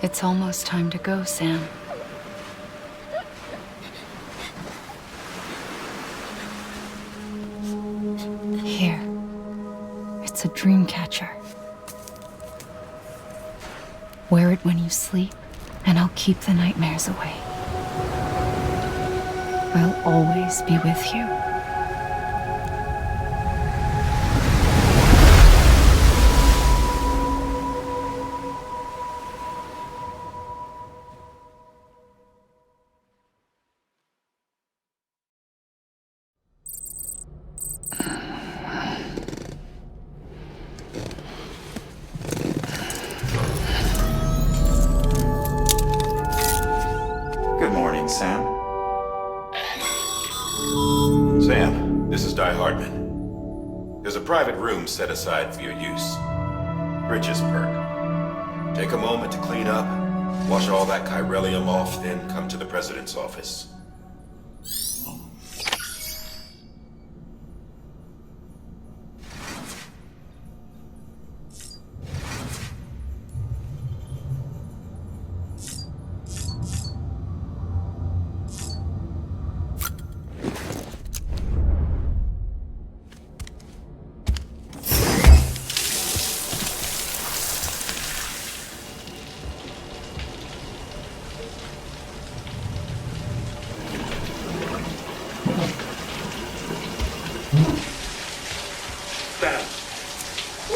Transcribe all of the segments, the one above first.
It's almost time to go, Sam. Here. It's a dream catcher. Wear it when you sleep, and I'll keep the nightmares away. I'll always be with you. Good morning, Sam. Sam, this is Di Hardman. There's a private room set aside for your use. Bridges perk. Take a moment to clean up, wash all that chiralium off, then come to the president's office.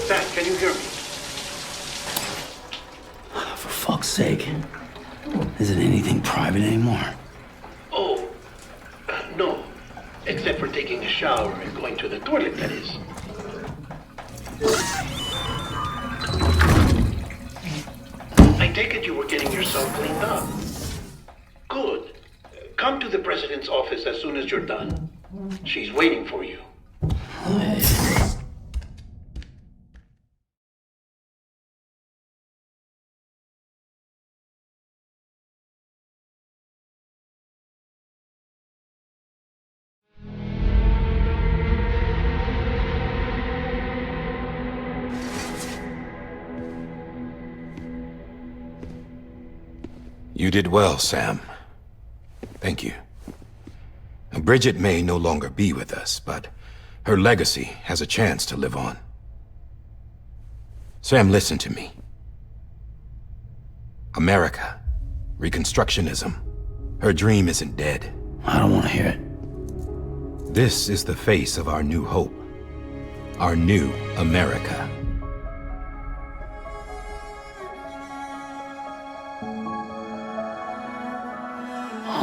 Sam, can you hear me? For fuck's sake. Isn't anything private anymore? Oh, no. Except for taking a shower and going to the toilet, that is. I take it you were getting yourself cleaned up. Good. Come to the president's office as soon as you're done. She's waiting for you. You did well, Sam. Thank you. Bridget may no longer be with us, but her legacy has a chance to live on. Sam, listen to me. America, Reconstructionism, her dream isn't dead. I don't want to hear it. This is the face of our new hope. Our new America.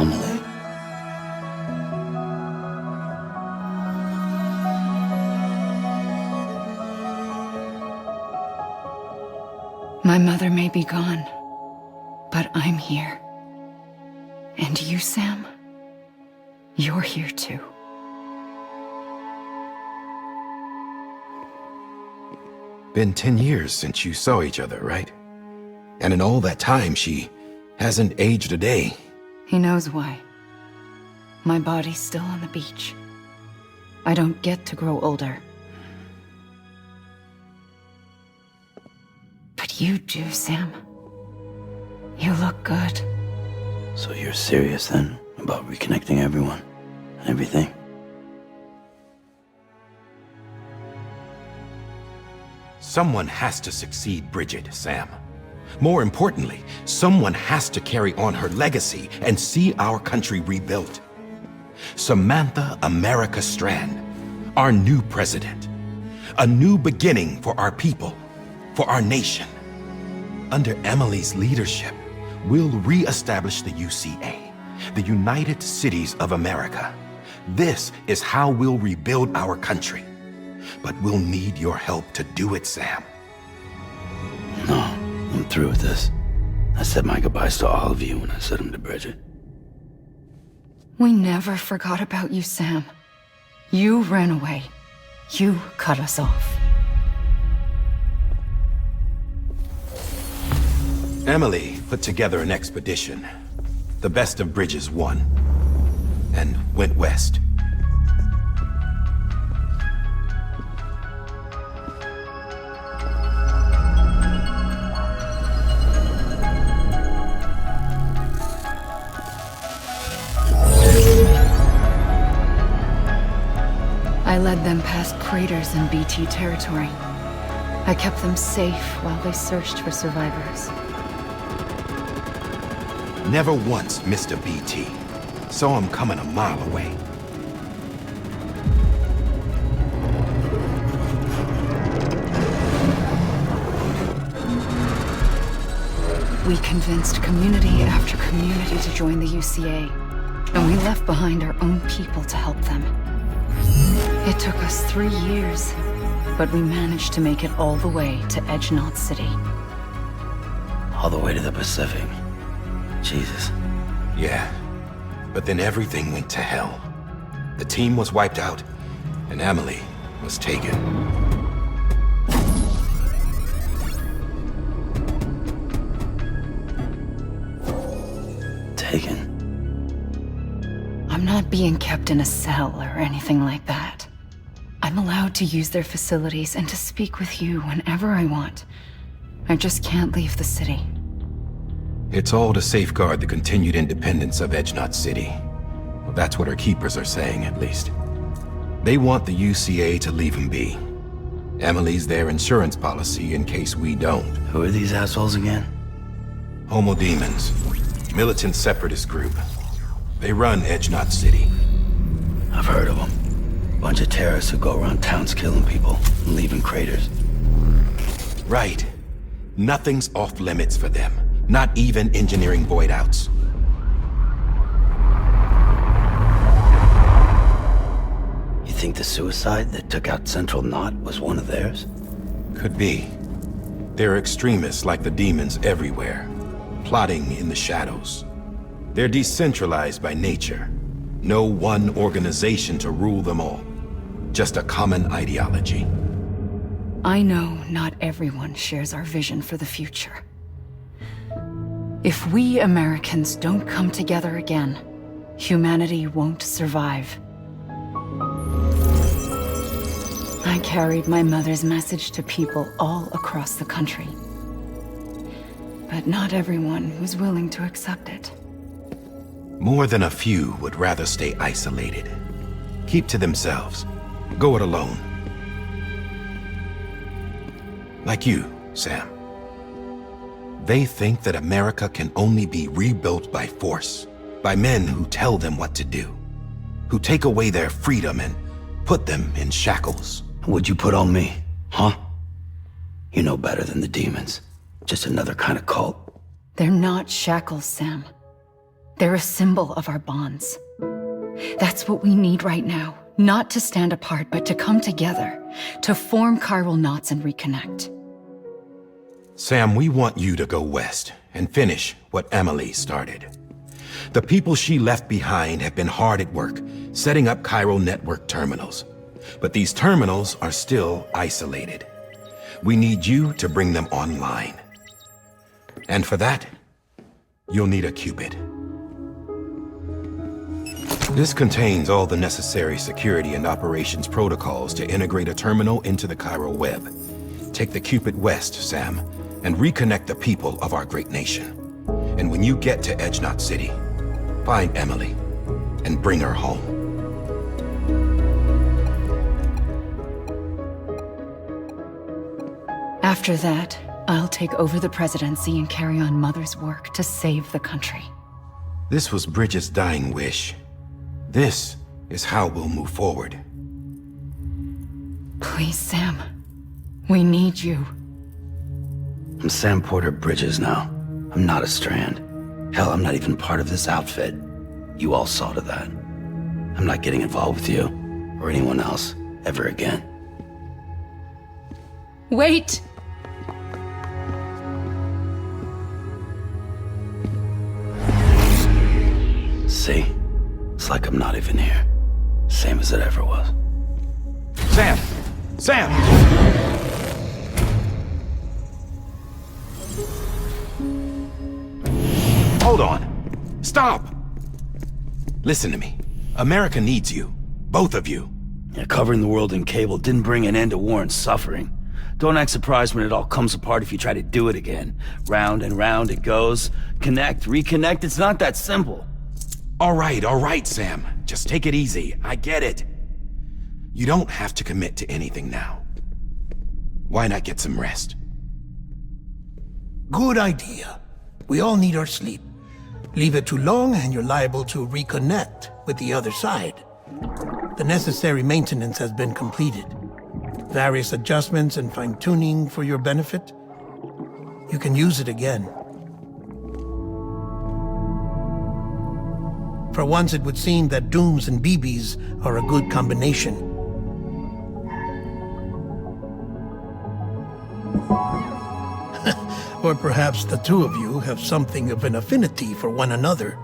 Amelie. My mother may be gone, but I'm here. And you, Sam, you're here too. Been 10 years since you saw each other, right? And in all that time, she hasn't aged a day. He knows why. My body's still on the beach. I don't get to grow older. But you do, Sam. You look good. So you're serious then about reconnecting everyone and everything? Someone has to succeed Bridget, Sam. More importantly, someone has to carry on her legacy and see our country rebuilt. Samantha America Strand, our new president. A new beginning for our people, for our nation. Under Emily's leadership, we'll re-establish the UCA, the United Cities of America. This is how we'll rebuild our country. But we'll need your help to do it, Sam. No, I'm through with this. I said my goodbyes to all of you when I said them to Bridget. We never forgot about you, Sam. You ran away. You cut us off. Emily put together an expedition. The best of Bridges won. And went west. I led them past craters in BT territory. I kept them safe while they searched for survivors. Never once missed a BT. Saw him coming a mile away. We convinced community after community to join the UCA, and we left behind our own people to help them. It took us 3 years, but we managed to make it all the way to Edgenot City. All the way to the Pacific. Jesus. Yeah, but then everything went to hell. The team was wiped out, and Emily was taken. Taken? I'm not being kept in a cell or anything like that. I'm allowed to use their facilities and to speak with you whenever I want. I just can't leave the city. It's all to safeguard the continued independence of Edgenot City. Well, that's what our keepers are saying, at least. They want the UCA to leave him be. Emily's their insurance policy in case we don't. Who are these assholes again? Homo Demons. Militant separatist group. They run Edgenot City. I've heard of them. Bunch of terrorists who go around towns killing people and leaving craters. Right. Nothing's off limits for them. Not even engineering void outs. You think the suicide that took out Central Knot was one of theirs? Could be. There are extremists like the demons everywhere, plotting in the shadows. They're decentralized by nature. No one organization to rule them all. Just a common ideology. I know not everyone shares our vision for the future. If we Americans don't come together again, humanity won't survive. I carried my mother's message to people all across the country. But not everyone was willing to accept it. More than a few would rather stay isolated. Keep to themselves. Go it alone. Like you, Sam. They think that America can only be rebuilt by force, by men who tell them what to do, who take away their freedom and put them in shackles. What'd you put on me, huh? You know better than the demons. Just another kind of cult. They're not shackles, Sam. They're a symbol of our bonds. That's what we need right now. Not to stand apart, but to come together, to form chiral knots and reconnect. Sam, we want you to go west and finish what Emily started. The people she left behind have been hard at work, setting up chiral network terminals. But these terminals are still isolated. We need you to bring them online. And for that, you'll need a Cupid. This contains all the necessary security and operations protocols to integrate a terminal into the chiral web. Take the Cupid west, Sam, and reconnect the people of our great nation. And when you get to Edgenot City, find Emily and bring her home. After that, I'll take over the presidency and carry on Mother's work to save the country. This was Bridget's dying wish. This is how we'll move forward. Please, Sam. We need you. I'm Sam Porter Bridges now. I'm not a Strand. Hell, I'm not even part of this outfit. You all saw to that. I'm not getting involved with you, or anyone else, ever again. Wait! See? It's like I'm not even here. Same as it ever was. Sam! Sam! Hold on. Stop! Listen to me. America needs you. Both of you. Yeah, covering the world in cable didn't bring an end to war and suffering. Don't act surprised when it all comes apart if you try to do it again. Round and round it goes. Connect, reconnect, it's not that simple. All right, Sam. Just take it easy. I get it. You don't have to commit to anything now. Why not get some rest? Good idea. We all need our sleep. Leave it too long and you're liable to reconnect with the other side. The necessary maintenance has been completed. Various adjustments and fine-tuning for your benefit. You can use it again. For once, it would seem that Dooms and BBs are a good combination. Or perhaps the two of you have something of an affinity for one another.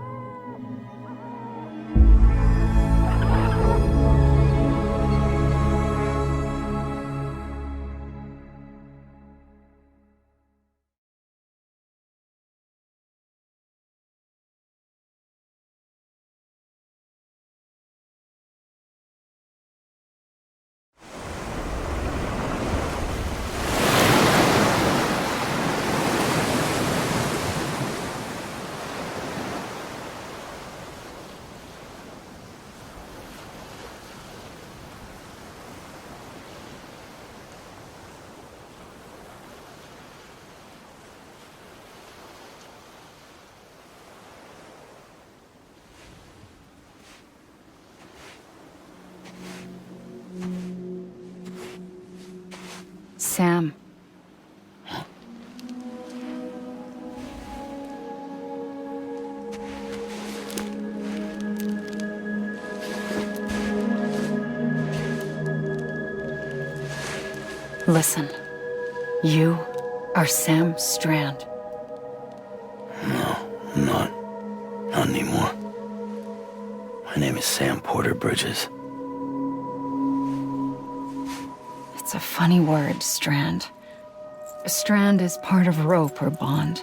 Sam. Listen. You are Sam Strand. No, I'm not. Not anymore. My name is Sam Porter Bridges. It's a funny word, Strand. A strand is part of rope or bond,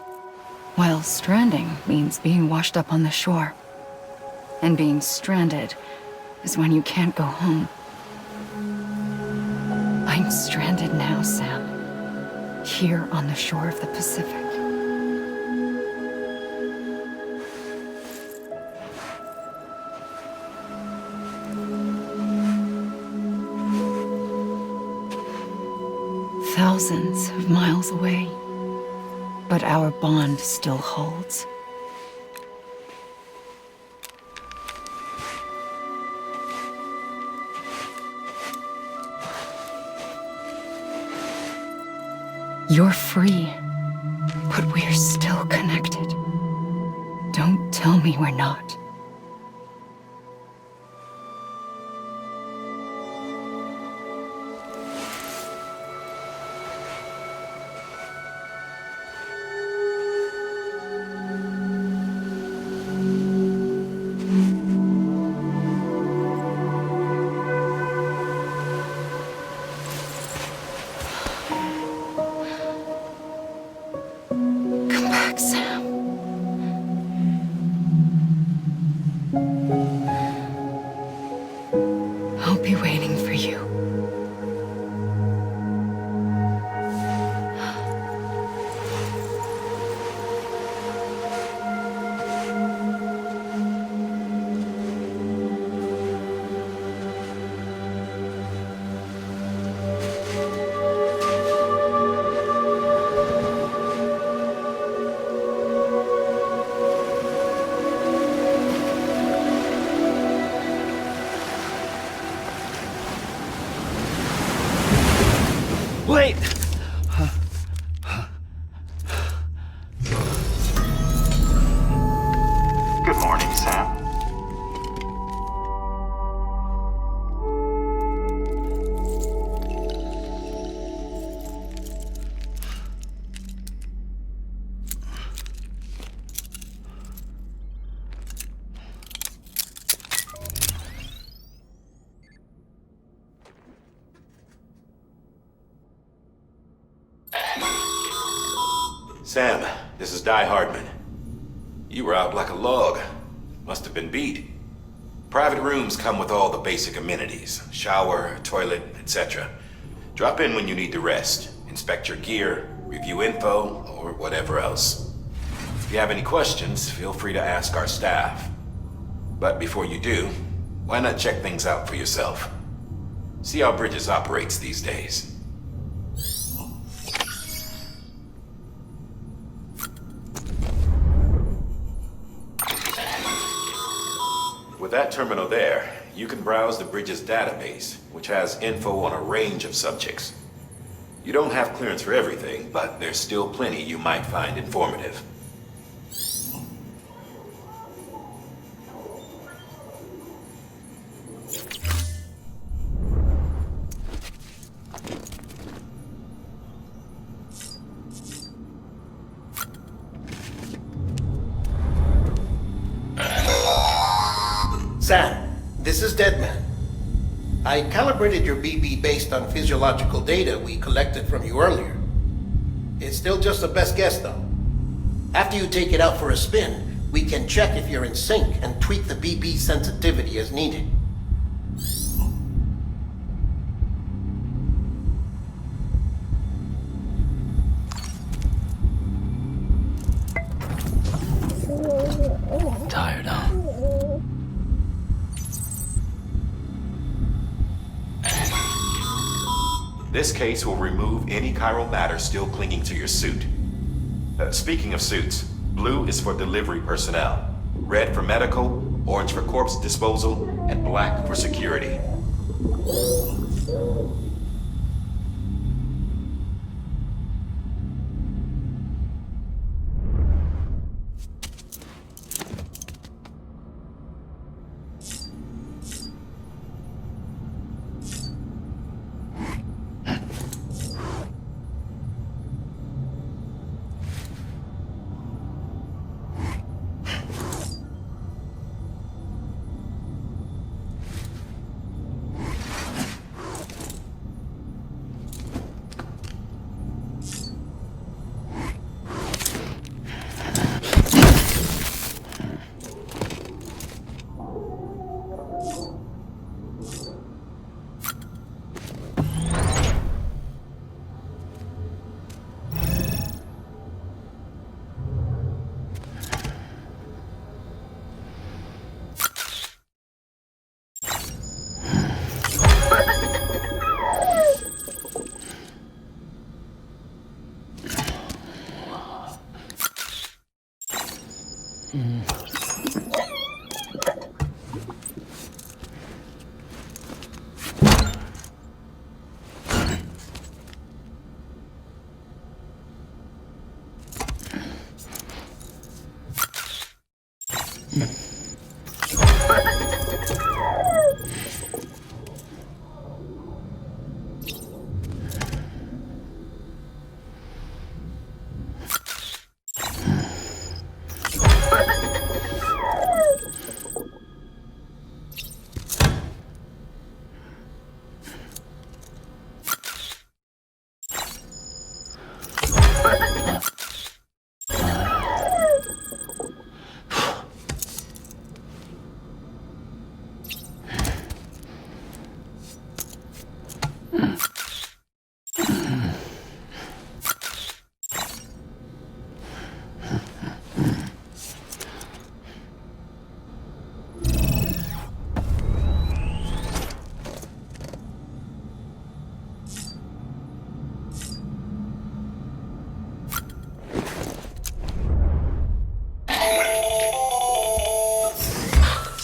while stranding means being washed up on the shore. And being stranded is when you can't go home. I'm stranded now, Sam. Here on the shore of the Pacific. Thousands of miles away, but our bond still holds. You're free, but we're still connected. Don't tell me we're not. Sam. I'll be waiting for you. Wait! Good morning, Sam. Sam, this is Di Hardman. You were out like a log. Must have been beat. Private rooms come with all the basic amenities. Shower, toilet, etc. Drop in when you need to rest. Inspect your gear, review info, or whatever else. If you have any questions, feel free to ask our staff. But before you do, why not check things out for yourself? See how Bridges operates these days. With that terminal there, you can browse the Bridges database, which has info on a range of subjects. You don't have clearance for everything, but there's still plenty you might find informative. Sam, this is Deadman. I calibrated your BB based on physiological data we collected from you earlier. It's still just a best guess, though. After you take it out for a spin, we can check if you're in sync and tweak the BB sensitivity as needed. Tired, huh? This case will remove any chiral matter still clinging to your suit. Speaking of suits, blue is for delivery personnel, red for medical, orange for corpse disposal, and black for security.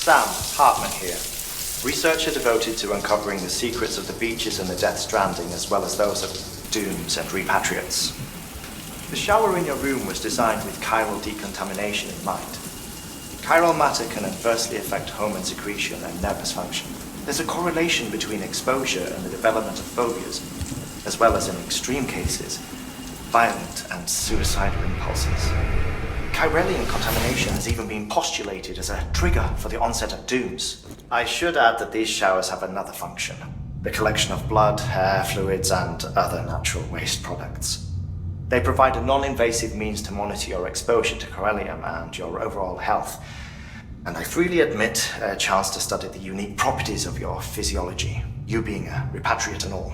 Sam, Hartman here. Researcher devoted to uncovering the secrets of the beaches and the Death Stranding, as well as those of dooms and repatriates. The shower in your room was designed with chiral decontamination in mind. Chiral matter can adversely affect hormone secretion and nervous function. There's a correlation between exposure and the development of phobias, as well as in extreme cases, violent and suicidal impulses. Chiralian contamination has even been postulated as a trigger for the onset of dooms. I should add that these showers have another function: the collection of blood, hair, fluids, and other natural waste products. They provide a non-invasive means to monitor your exposure to chiralium and your overall health, and I freely admit a chance to study the unique properties of your physiology, you being a repatriate and all.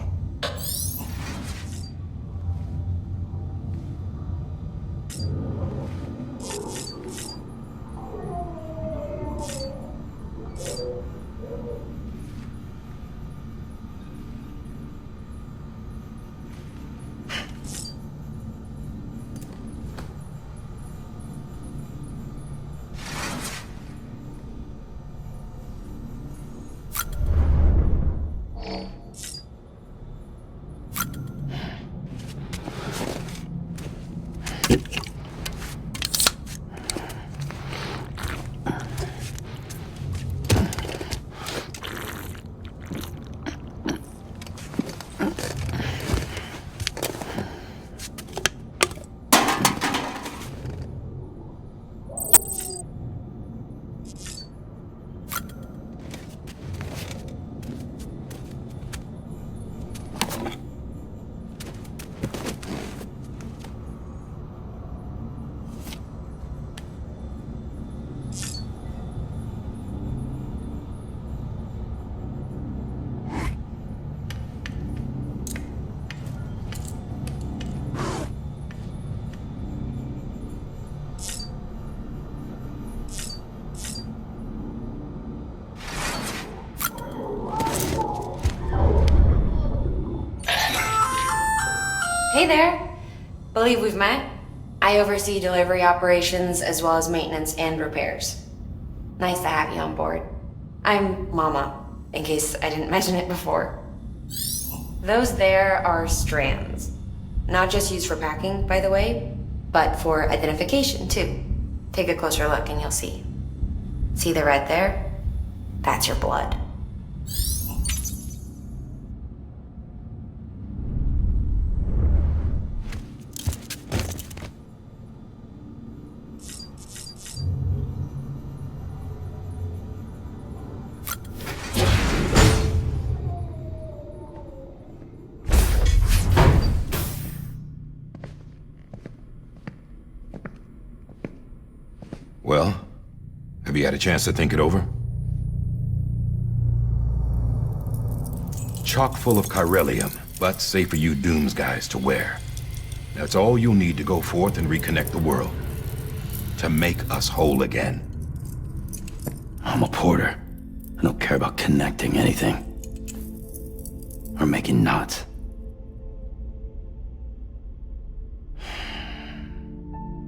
Hey there! Believe we've met. I oversee delivery operations as well as maintenance and repairs. Nice to have you on board. I'm Mama, in case I didn't mention it before. Those there are strands. Not just used for packing, by the way, but for identification too. Take a closer look and you'll see. See the red there? That's your blood. Well, have you had a chance to think it over? Chock full of chiralium, but safe for you Dooms guys to wear. That's all you'll need to go forth and reconnect the world. To make us whole again. I'm a porter. I don't care about connecting anything. Or making knots.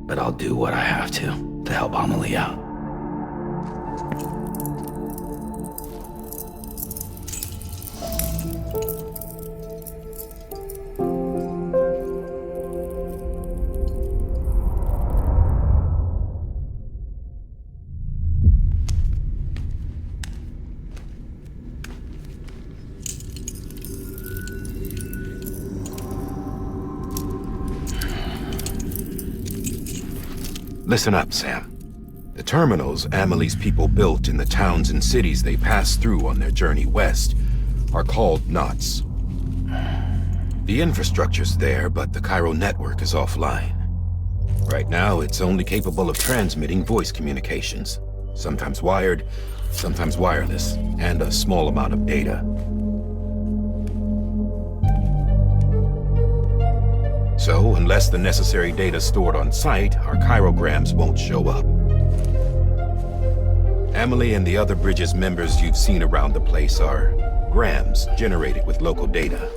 But I'll do what I have to help Amelie out. Listen up, Sam. The terminals Amelie's people built in the towns and cities they passed through on their journey west are called knots. The infrastructure's there, but the Cairo network is offline. Right now, it's only capable of transmitting voice communications. Sometimes wired, sometimes wireless, and a small amount of data. So, unless the necessary data stored on site, our chirograms won't show up. Amelie and the other Bridges members you've seen around the place are grams generated with local data.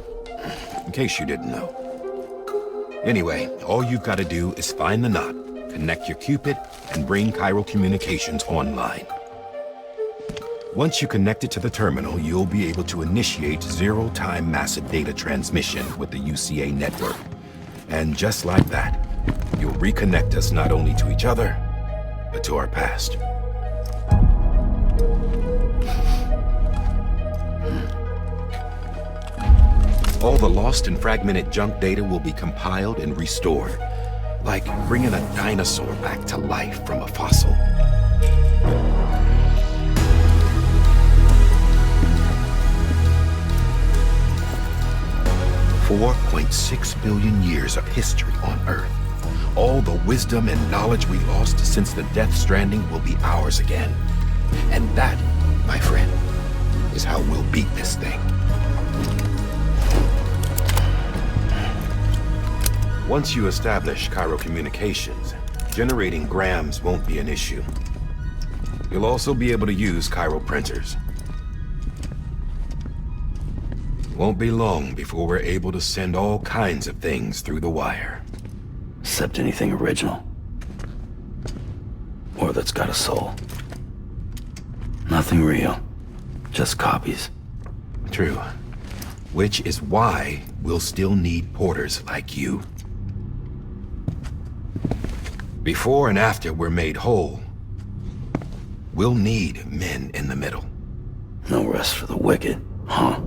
In case you didn't know. Anyway, all you've got to do is find the knot, connect your Cupid, and bring Cairo communications online. Once you connect it to the terminal, you'll be able to initiate zero-time massive data transmission with the UCA network. And just like that, you'll reconnect us not only to each other, but to our past. All the lost and fragmented junk data will be compiled and restored, like bringing a dinosaur back to life from a fossil. $4.6 billion years of history on Earth. All the wisdom and knowledge we lost since the Death Stranding will be ours again. And that, my friend, is how we'll beat this thing. Once you establish Cairo communications, generating grams won't be an issue. You'll also be able to use Cairo printers. Won't be long before we're able to send all kinds of things through the wire. Except anything original. Or that's got a soul. Nothing real. Just copies. True. Which is why we'll still need porters like you. Before and after we're made whole, we'll need men in the middle. No rest for the wicked, huh?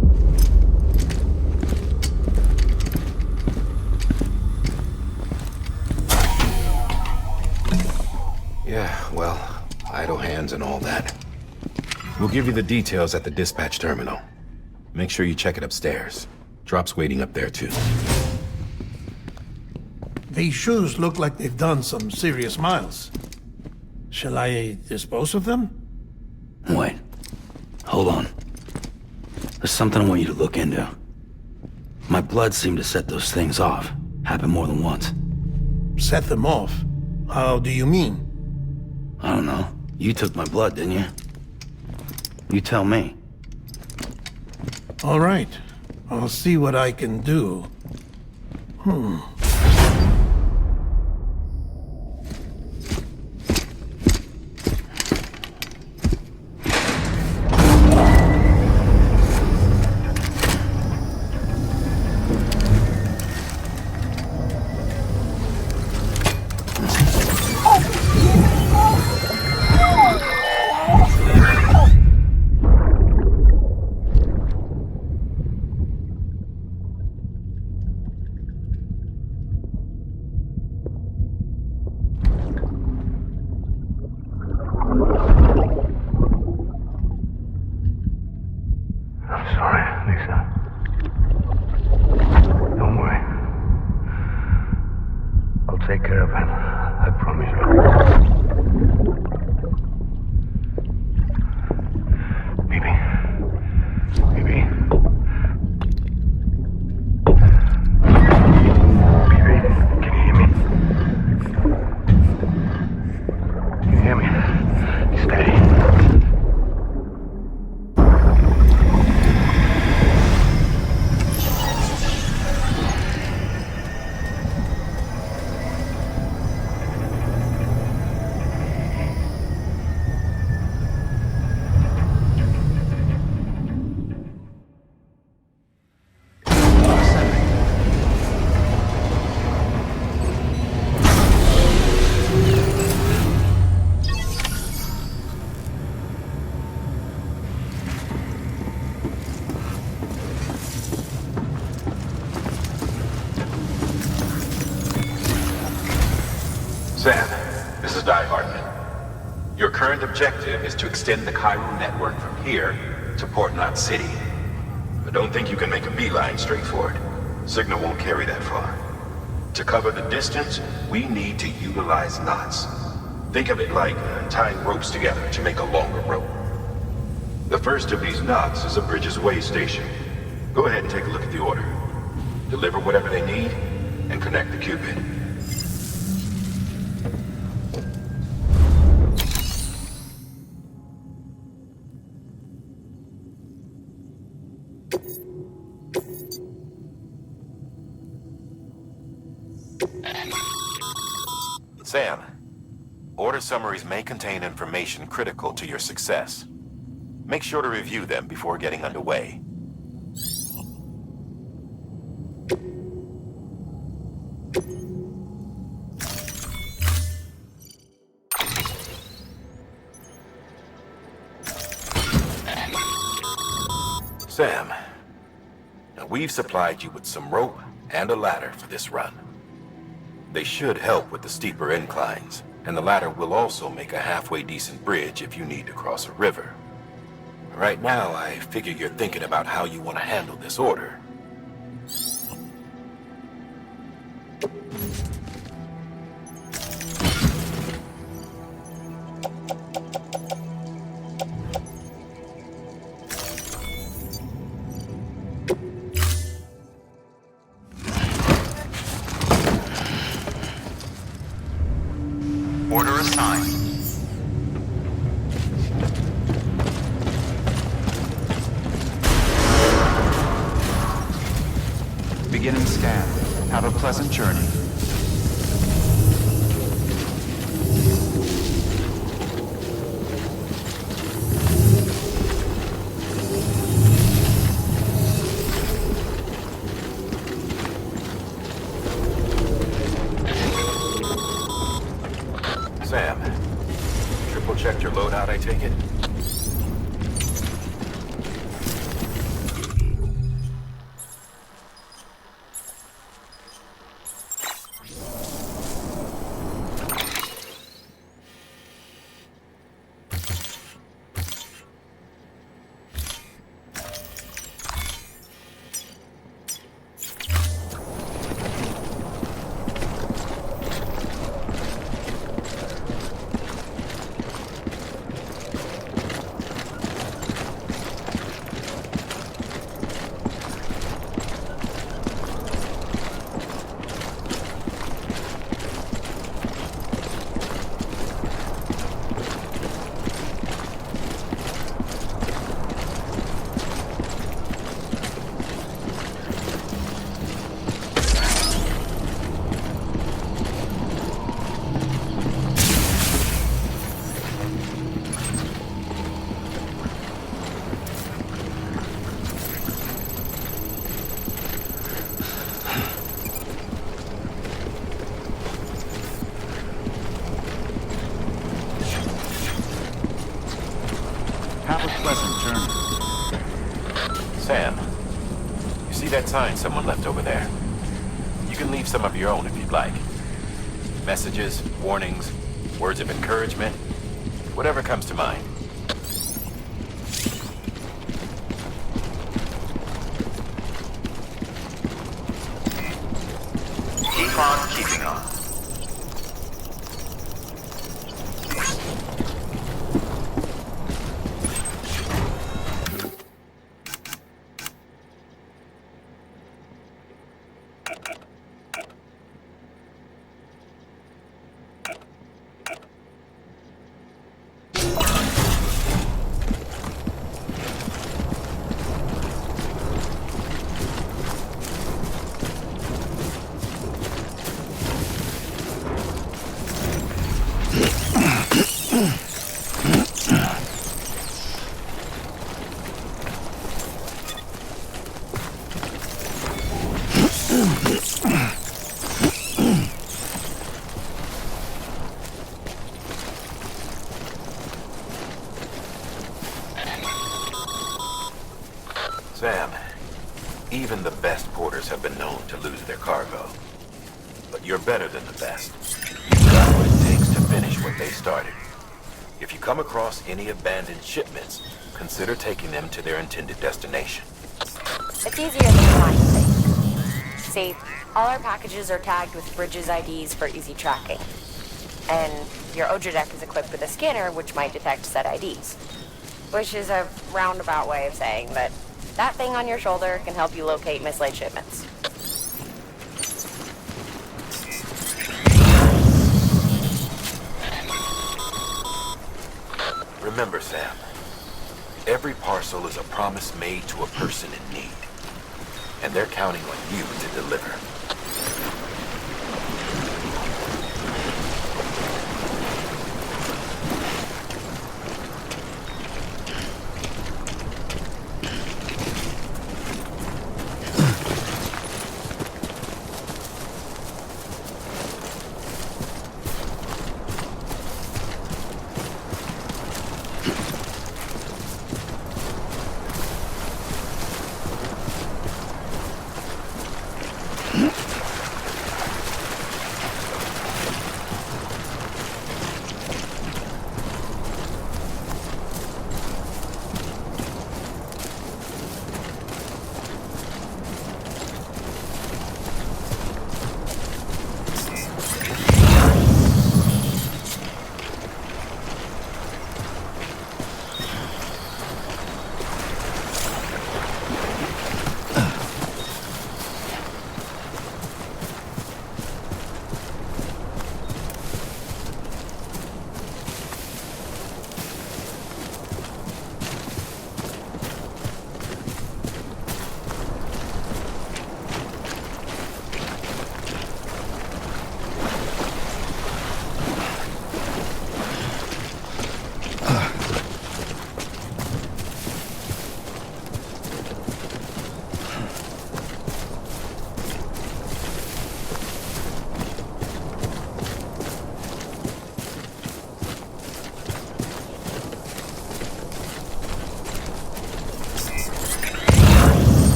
Yeah, well, idle hands and all that. We'll give you the details at the dispatch terminal. Make sure you check it upstairs. Drop's waiting up there, too. These shoes look like they've done some serious miles. Shall I dispose of them? Wait. Hold on. There's something I want you to look into. My blood seemed to set those things off. Happened more than once. Set them off? How do you mean? I don't know. You took my blood, didn't you? You tell me. All right. I'll see what I can do. Sam, this is Di Hartman. Your current objective is to extend the Cairo network from here to Port Knot City. But don't think you can make a beeline straight for it. Signal won't carry that far. To cover the distance, we need to utilize knots. Think of it like tying ropes together to make a longer rope. The first of these knots is a Bridges Way station. Go ahead and take a look at the order. Deliver whatever they need, and connect the Cupid. Sam, order summaries may contain information critical to your success. Make sure to review them before getting underway. Sam, now we've supplied you with some rope and a ladder for this run. They should help with the steeper inclines, and the ladder will also make a halfway decent bridge if you need to cross a river. Right now, I figure you're thinking about how you want to handle this order. Order assigned. Beginning scan. Have a pleasant journey. Sam, triple checked your loadout, I take it? Sam, you see that sign someone left over there? You can leave some of your own if you'd like. Messages, warnings, words of encouragement, whatever comes to mind. Keep on keeping on. Sam, even the best porters have been known to lose their cargo. But you're better than the best. You've got what it takes to finish what they started. If you come across any abandoned shipments, consider taking them to their intended destination. It's easier than you might think. See, all our packages are tagged with Bridges IDs for easy tracking. And your Odra deck is equipped with a scanner which might detect said IDs. Which is a roundabout way of saying that that thing on your shoulder can help you locate mislaid shipments. Remember, Sam, every parcel is a promise made to a person in need. And they're counting on you to deliver.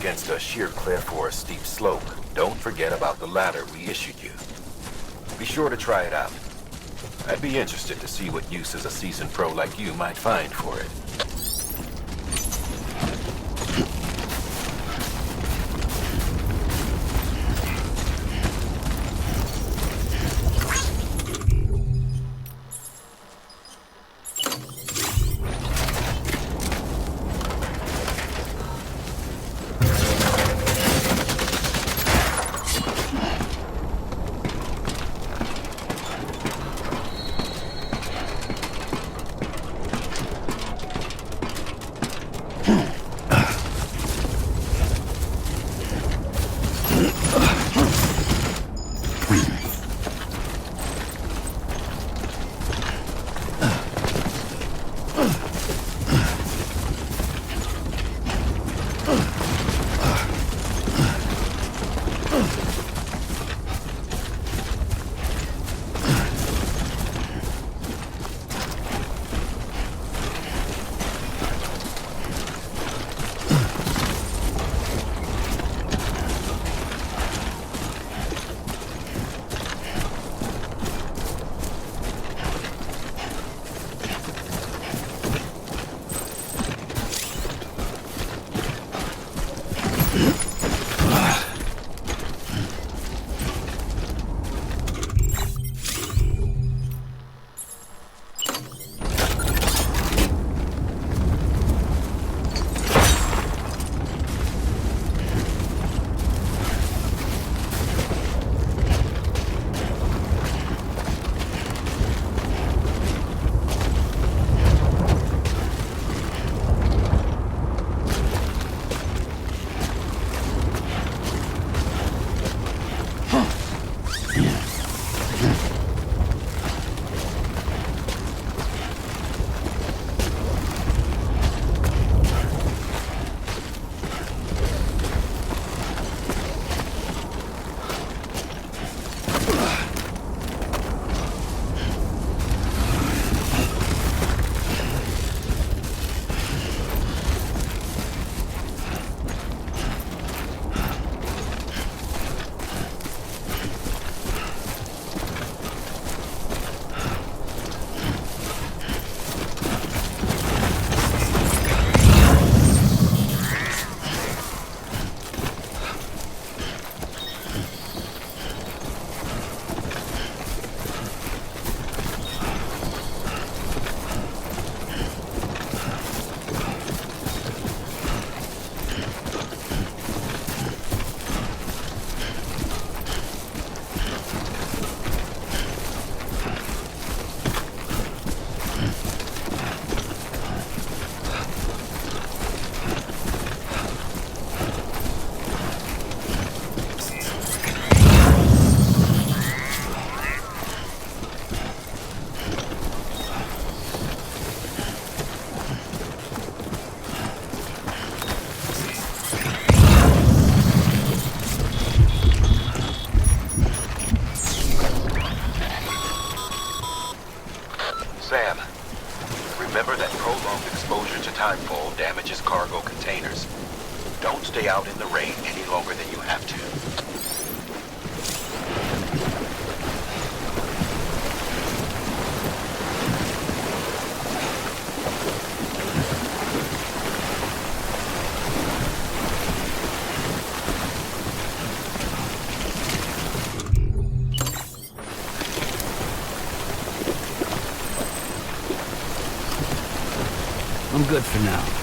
against a sheer cliff or a steep slope, don't forget about the ladder we issued you. Be sure to try it out. I'd be interested to see what uses a seasoned pro like you might find for it. Sam, remember that prolonged exposure to timefall damages cargo containers. Don't stay out in the rain any longer than you have to. I'm good for now.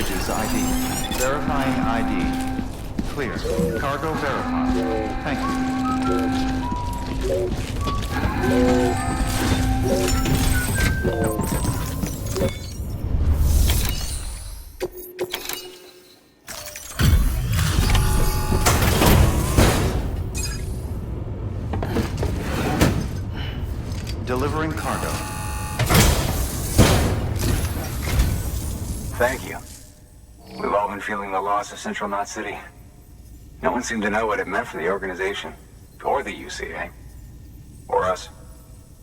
Bridges ID. Verifying ID. Clear. Cargo verified. Thank you. Delivering cargo. Thank you. We've all been feeling the loss of Central Knot City. No one seemed to know what it meant for the organization, or the UCA, or us.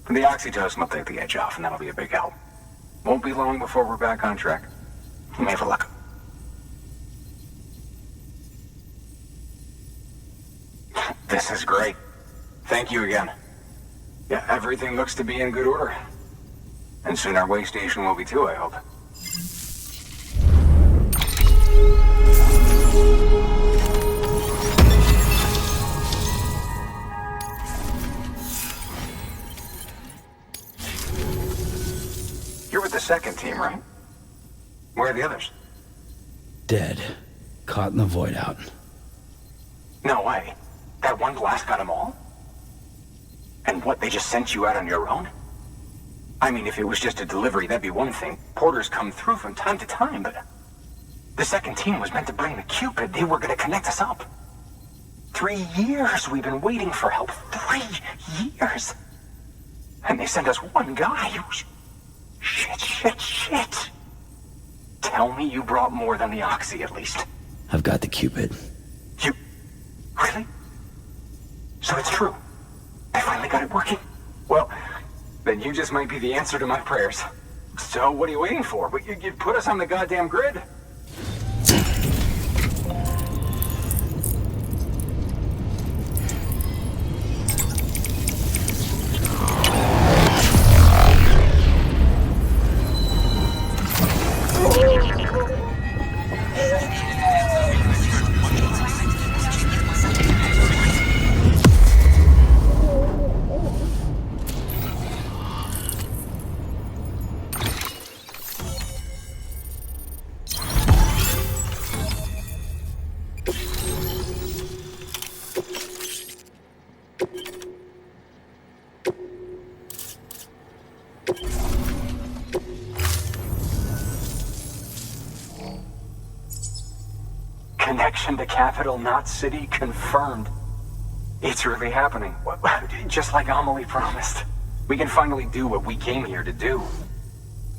The oxytocin will take the edge off, and that'll be a big help. Won't be long before we're back on track. You may have luck. This is great. Thank you again. Yeah, everything looks to be in good order. And soon our way station will be too, I hope. You're with the second team, right? Where are the others? Dead. Caught in the void out. No way. That one blast got them all? And what, they just sent you out on your own? I mean, if it was just a delivery, that'd be one thing. Porters come through from time to time, but... The second team was meant to bring the Cupid. They were gonna connect us up. 3 years we've been waiting for help. 3 years! And they sent us one guy. Shit. Tell me you brought more than the Oxy, at least. I've got the Cupid. You... Really? So it's true. I finally got it working. Well, then you just might be the answer to my prayers. So what are you waiting for? You put us on the goddamn grid. Connection to Capital Knot City confirmed. It's really happening. Just like Amelie promised. We can finally do what we came here to do.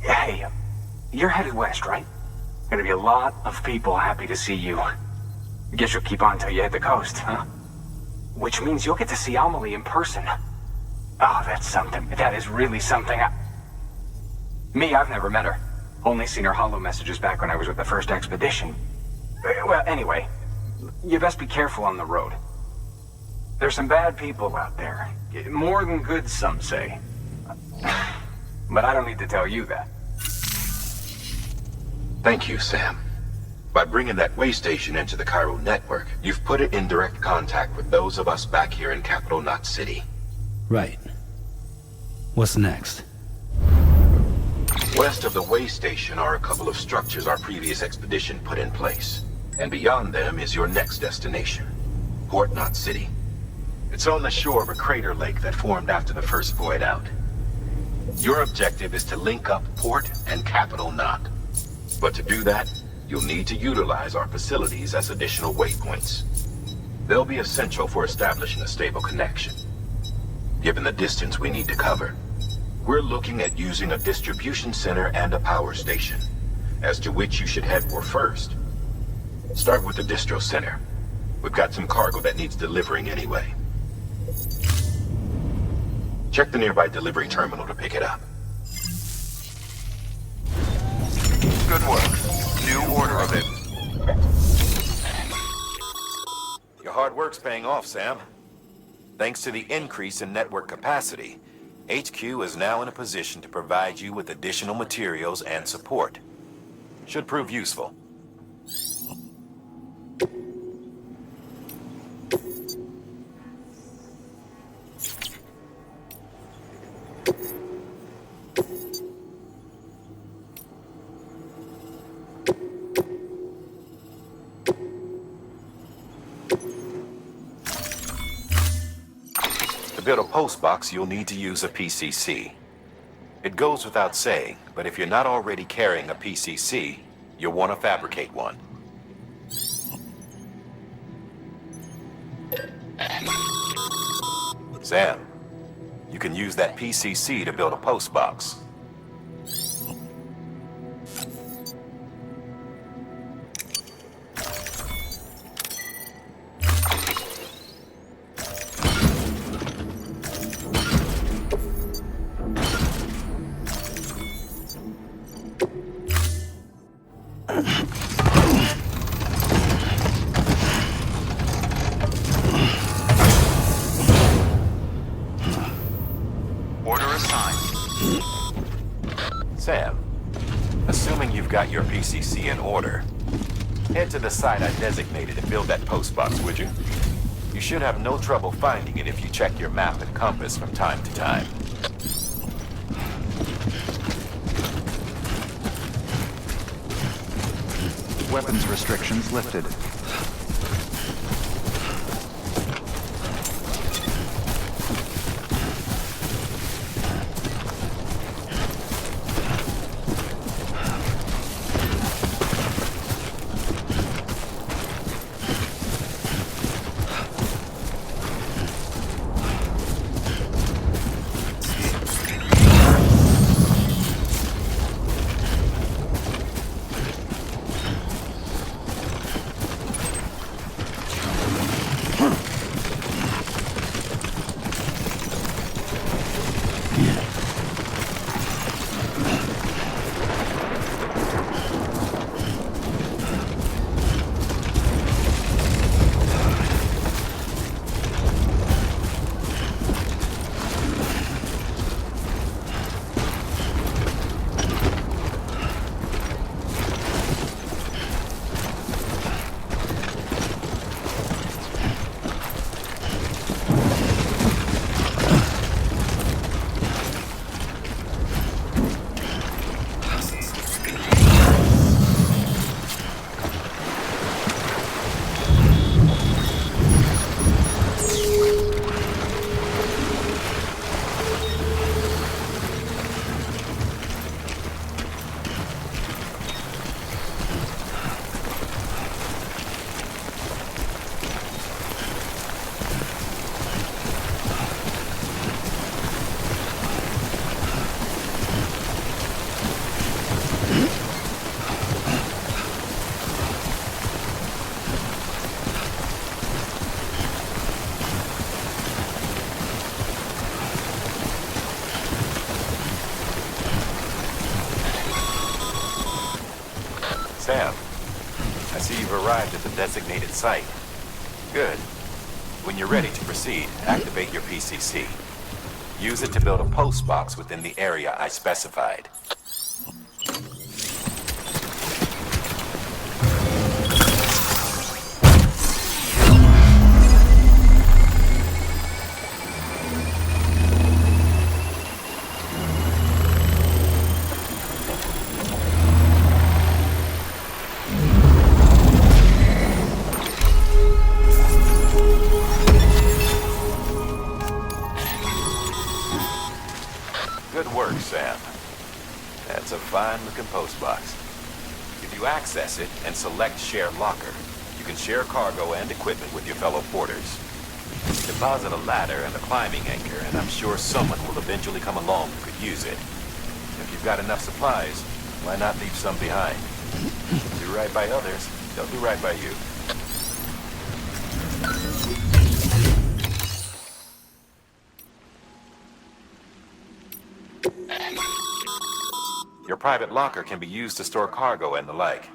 Hey, you're headed west, right? Gonna be a lot of people happy to see you. Guess you'll keep on till you hit the coast, huh? Which means you'll get to see Amelie in person. Oh, that's something. That is really something. Me, I've never met her. Only seen her holo messages back when I was with the first expedition. Well, anyway, you best be careful on the road. There's some bad people out there. More than good, some say. But I don't need to tell you that. Thank you, Sam. By bringing that way station into the Cairo network, you've put it in direct contact with those of us back here in Capital Knot City. Right. What's next? West of the way station are a couple of structures our previous expedition put in place. And beyond them is your next destination, Port Knot City. It's on the shore of a crater lake that formed after the first void out. Your objective is to link up Port and Capital Knot. But to do that, you'll need to utilize our facilities as additional waypoints. They'll be essential for establishing a stable connection. Given the distance we need to cover, we're looking at using a distribution center and a power station, as to which you should head for first. Start with the distro center. We've got some cargo that needs delivering anyway. Check the nearby delivery terminal to pick it up. Good work. New order of it. Your hard work's paying off, Sam. Thanks to the increase in network capacity, HQ is now in a position to provide you with additional materials and support. Should prove useful. To build a post box, you'll need to use a PCC. It goes without saying, but if you're not already carrying a PCC, you'll want to fabricate one. Sam, you can use that PCC to build a post box. Sam, assuming you've got your PCC in order, head to the site I designated and build that post box, would you? You should have no trouble finding it if you check your map and compass from time to time. Weapons restrictions lifted. Sam, I see you've arrived at the designated site. Good. When you're ready to proceed, activate your PCC. Use it to build a post box within the area I specified. Good work, Sam. That's a fine-looking post box. If you access it and select Share Locker, you can share cargo and equipment with your fellow porters. Deposit a ladder and a climbing anchor, and I'm sure someone will eventually come along who could use it. If you've got enough supplies, why not leave some behind? Do right by others, they'll do right by you. Your private locker can be used to store cargo and the like.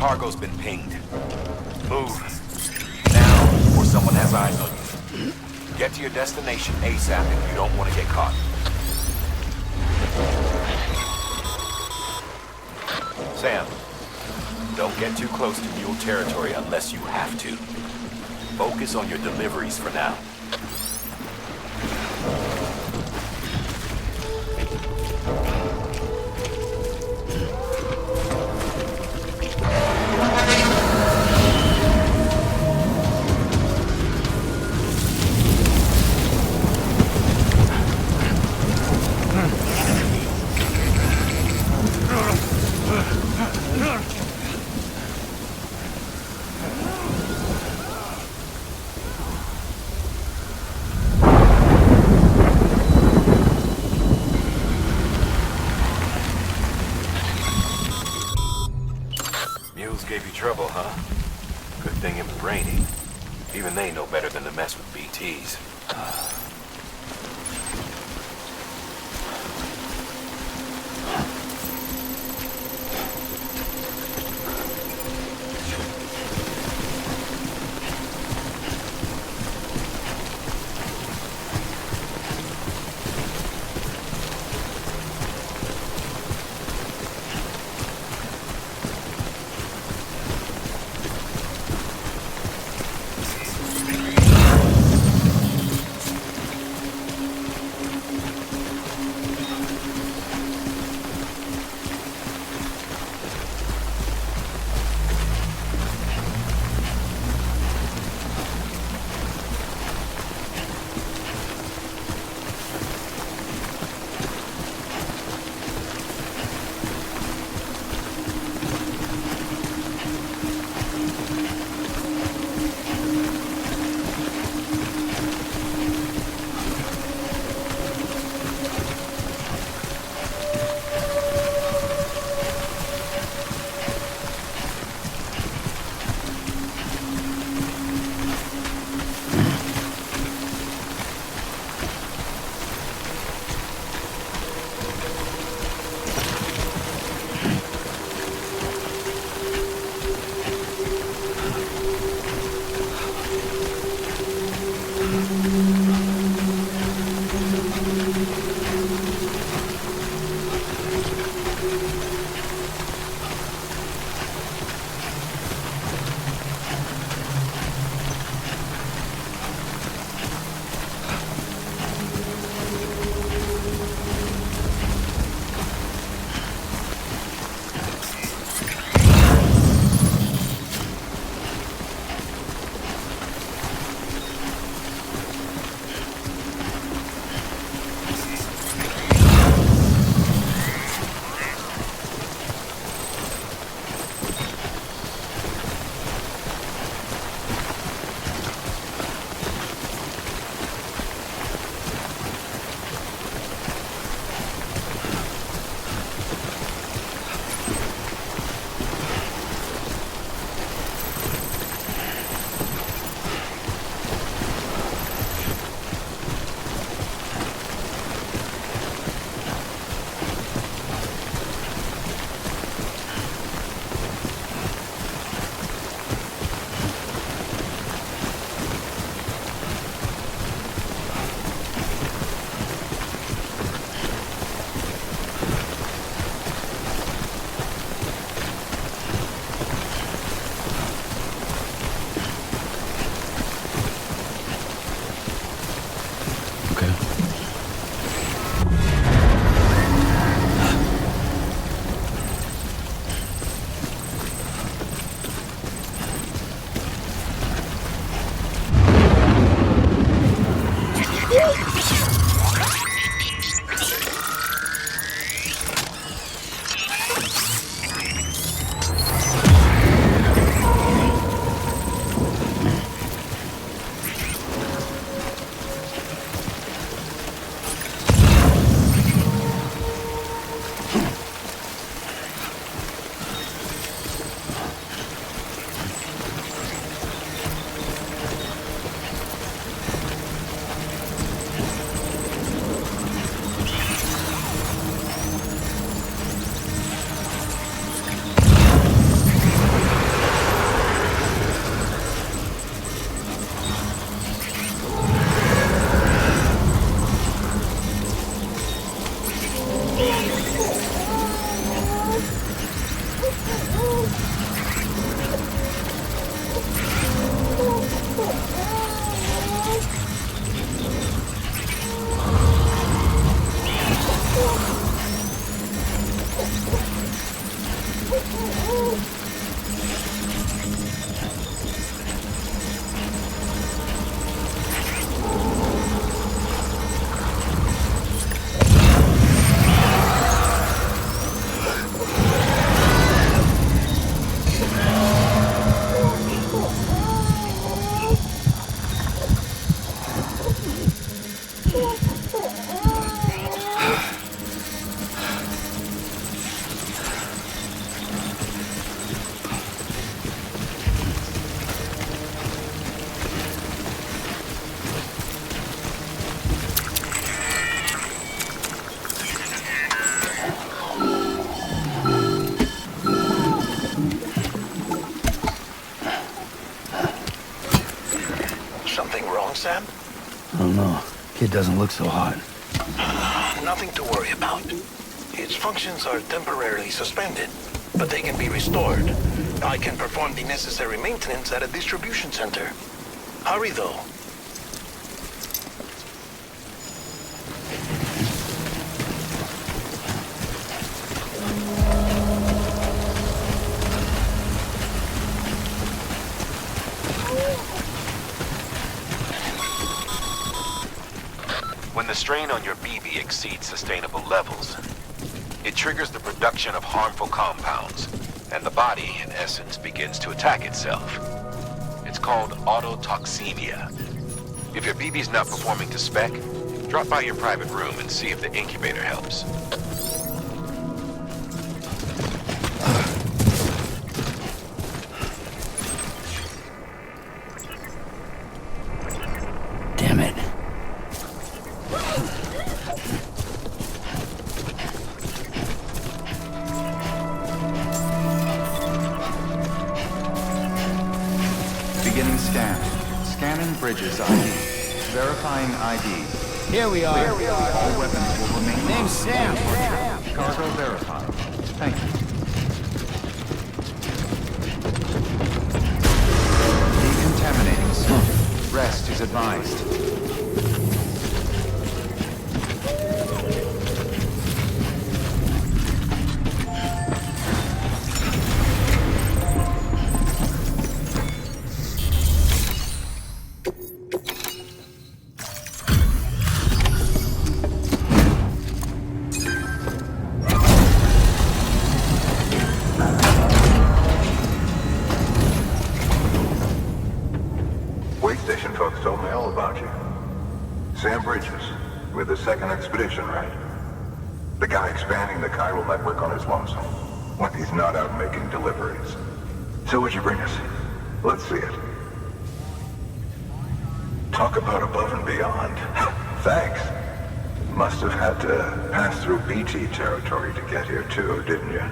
cargo's been pinged. Move. Now, before someone has eyes on you. Get to your destination ASAP if you don't want to get caught. Sam, don't get too close to mule territory unless you have to. Focus on your deliveries for now. Gave you trouble, huh? Good thing it was raining. Even they know better than to mess with BTs. Sam? I don't know. Kid doesn't look so hot. Nothing to worry about. His functions are temporarily suspended, but they can be restored. I can perform the necessary maintenance at a distribution center. Hurry, though. When the strain on your BB exceeds sustainable levels, it triggers the production of harmful compounds, and the body, in essence, begins to attack itself. It's called autotoxemia. If your BB's not performing to spec, drop by your private room and see if the incubator helps. Damn it. Beginning scan. Scanning Bridges ID. Verifying ID. Here we are. All weapons will remain. Name's Sam. Cargo verified. Thank you. Decontaminating smoke. Rest is advised. Station folks told me all about you. Sam Bridges, with the second expedition, right? The guy expanding the chiral network on his lonesome. When he's not out making deliveries. So what'd you bring us? Let's see it. Talk about above and beyond. Thanks. Must have had to pass through BT territory to get here too, didn't you?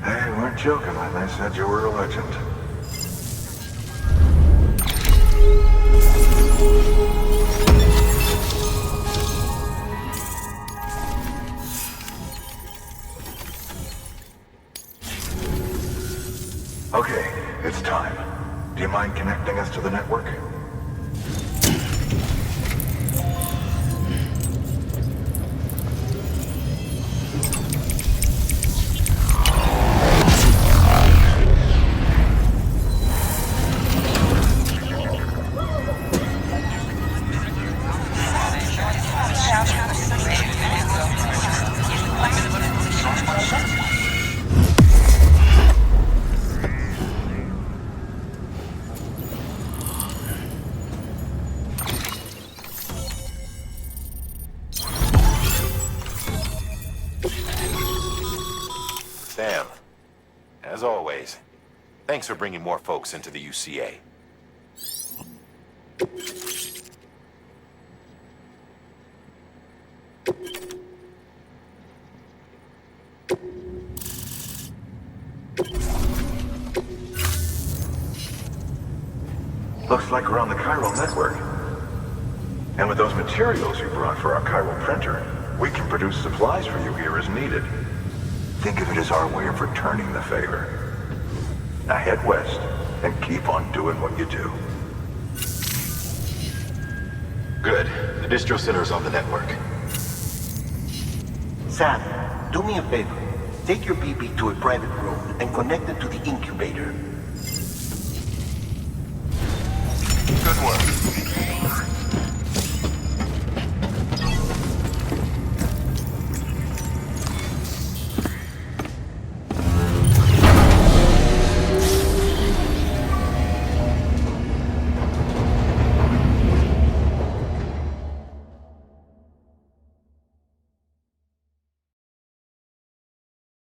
They weren't joking when they said you were a legend. Okay, it's time. Do you mind connecting us to the network? Sam, as always, thanks for bringing more folks into the UCA. Looks like we're on the chiral network. And with those materials you brought for our chiral printer, we can produce supplies for you here as needed. Think of it as our way of returning the favor. Now head west and keep on doing what you do. Good. The distro center is on the network. Sam, do me a favor. Take your BB to a private room and connect it to the incubator.